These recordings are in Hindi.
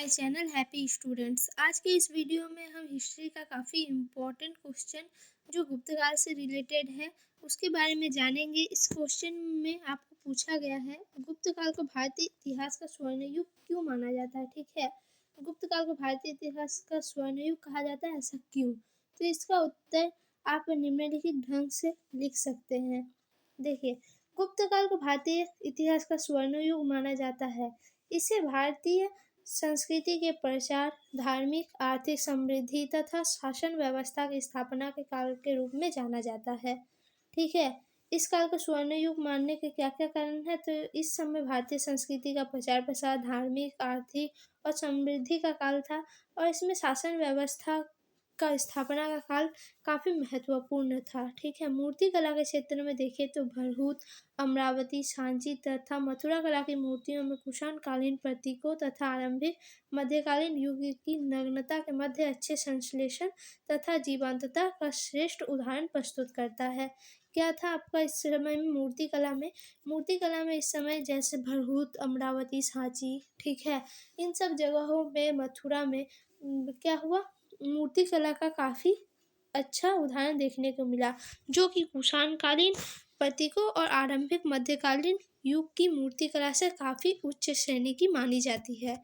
My channel happy students. आज के इस वीडियो में हम हिस्ट्री का काफ़ी इम्पोर्टेंट क्वेश्चन जो गुप्त काल से रिलेटेड है उसके बारे में जानेंगे। इस क्वेश्चन में आपको पूछा गया है गुप्त काल को भारतीय इतिहास का स्वर्ण युग क्यों माना जाता है। ठीक है, गुप्त काल को भारतीय इतिहास का स्वर्ण युग कहा जाता है, ऐसा क्यों? तो इसका उत्तर आप निम्नलिखित ढंग से लिख सकते हैं। देखिए, गुप्त काल को भारतीय इतिहास का स्वर्ण युग माना जाता है। इसे भारतीय संस्कृति के प्रचार, धार्मिक, आर्थिक समृद्धि तथा शासन व्यवस्था की स्थापना के काल के रूप में जाना जाता है। ठीक है, इस काल को स्वर्ण युग मानने के क्या क्या कारण है? तो इस समय भारतीय संस्कृति का प्रचार प्रसार, धार्मिक, आर्थिक और समृद्धि का काल था और इसमें शासन व्यवस्था का स्थापना का काल काफ़ी महत्वपूर्ण था। ठीक है, मूर्ति कला के क्षेत्र में देखें तो भरहुत, अमरावती, सांची तथा मथुरा कला की मूर्तियों में कुषाण कालीन प्रतीकों तथा आरंभिक मध्यकालीन युग की नग्नता के मध्य अच्छे संश्लेषण तथा जीवंतता का श्रेष्ठ उदाहरण प्रस्तुत करता है। क्या था आपका इस समय में मूर्ति कला में? मूर्ति कला में इस समय जैसे भरहुत, अमरावती, सांची, ठीक है, इन सब जगहों में, मथुरा में क्या हुआ, मूर्ति कला का काफ़ी अच्छा उदाहरण देखने को मिला, जो कि कुषाण कालीन प्रतीकों और आरंभिक मध्यकालीन युग की मूर्ति कला से काफ़ी उच्च श्रेणी की मानी जाती है।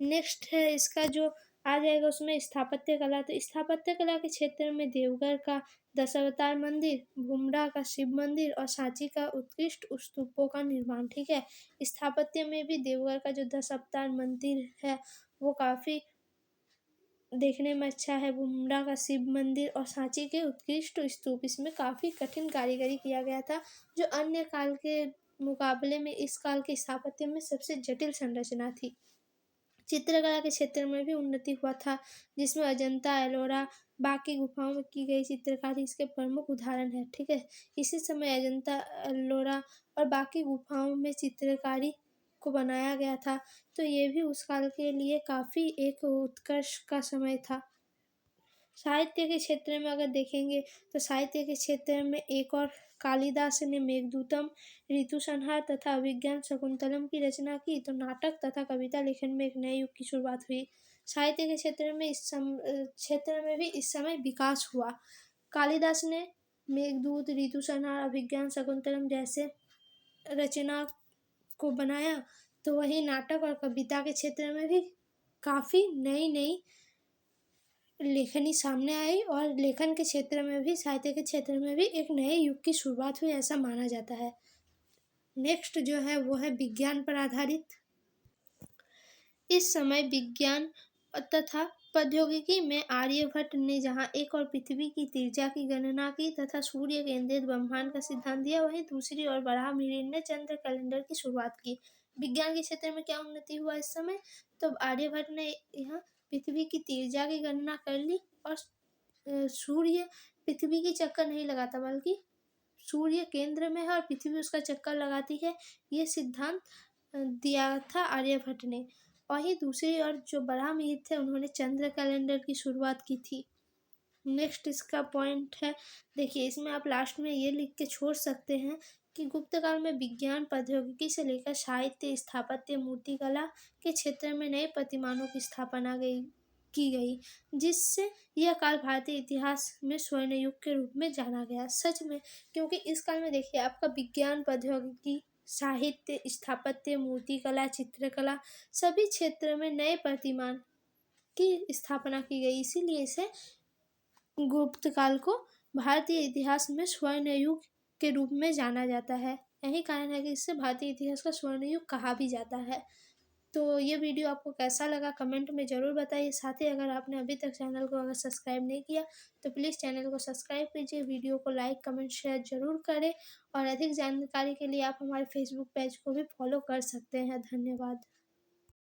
नेक्स्ट है इसका जो आ जाएगा उसमें स्थापत्य कला। तो स्थापत्य कला के क्षेत्र में देवगढ़ का दशावतार मंदिर, भूमरा का शिव मंदिर और सांची का उत्कृष्ट स्तूपों का निर्माण। ठीक है, स्थापत्य में भी देवगढ़ का जो दशावतार मंदिर है वो काफ़ी देखने में अच्छा है। भूमरा का शिव मंदिर और सांची के उत्कृष्ट स्तूप, इसमें काफ़ी कठिन कारीगरी किया गया था, जो अन्य काल के मुकाबले में इस काल के स्थापत्य में सबसे जटिल संरचना थी। चित्रकला के क्षेत्र में भी उन्नति हुआ था, जिसमें अजंता, एलोरा, बाकी गुफाओं में की गई चित्रकारी इसके प्रमुख उदाहरण है। ठीक है, इसी समय अजंता, एलोरा और बाकी गुफाओं में चित्रकारी को बनाया गया था, तो ये भी उस काल के लिए काफ़ी एक उत्कर्ष का समय था। साहित्य के क्षेत्र में अगर देखेंगे तो साहित्य के क्षेत्र में एक और कालिदास ने मेघदूतम, ऋतुसंहार तथा अभिज्ञान शकुंतलम की रचना की, तो नाटक तथा कविता लेखन में एक नए युग की शुरुआत हुई। साहित्य के क्षेत्र में क्षेत्र में भी इस समय विकास हुआ। कालिदास ने मेघदूत, ऋतुसंहार, अभिज्ञान शकुंतलम जैसे रचना को बनाया, तो वही नाटक और कविता के क्षेत्र में भी काफ़ी नई नई लेखनी सामने आई और लेखन के क्षेत्र में भी, साहित्य के क्षेत्र में भी एक नए युग की शुरुआत हुई, ऐसा माना जाता है। नेक्स्ट जो है वो है विज्ञान पर आधारित। इस समय विज्ञान तथा प्रौद्योगिकी में आर्यभट्ट ने जहाँ एक और पृथ्वी की त्रिज्या की गणना की तथा सूर्य केंद्रित ब्रह्मांड का सिद्धांत दिया, वहीं दूसरी ओर वराहमिहिर ने चंद्र कैलेंडर की शुरुआत की। विज्ञान के क्षेत्र में क्या उन्नति हुआ इस समय? तो आर्यभट्ट ने यहाँ पृथ्वी की त्रिज्या की गणना कर ली और सूर्य पृथ्वी की चक्कर नहीं लगाता बल्कि सूर्य केंद्र में है और पृथ्वी उसका चक्कर लगाती है, ये सिद्धांत दिया था आर्यभट्ट ने। वहीं दूसरी ओर जो वराहमिहिर थे उन्होंने चंद्र कैलेंडर की शुरुआत की थी। नेक्स्ट इसका पॉइंट है, देखिए इसमें आप लास्ट में ये लिख के छोड़ सकते हैं कि गुप्त काल में विज्ञान प्रौद्योगिकी से लेकर साहित्य, स्थापत्य, मूर्तिकला के क्षेत्र में नए प्रतिमानों की स्थापना की गई, जिससे यह काल भारतीय इतिहास में स्वर्ण युग के रूप में जाना गया। सच में, क्योंकि इस काल में देखिए आपका विज्ञान, प्रौद्योगिकी, साहित्य, स्थापत्य, मूर्तिकला, चित्रकला सभी क्षेत्र में नए प्रतिमान की स्थापना की गई, इसीलिए इसे गुप्त काल को भारतीय इतिहास में स्वर्ण युग के रूप में जाना जाता है। यही कारण है कि इससे भारतीय इतिहास का स्वर्ण युग कहा भी जाता है। तो ये वीडियो आपको कैसा लगा कमेंट में ज़रूर बताइए। साथ ही अगर आपने अभी तक चैनल को अगर सब्सक्राइब नहीं किया तो प्लीज़ चैनल को सब्सक्राइब कीजिए, वीडियो को लाइक, कमेंट, शेयर ज़रूर करें और अधिक जानकारी के लिए आप हमारे फेसबुक पेज को भी फॉलो कर सकते हैं। धन्यवाद।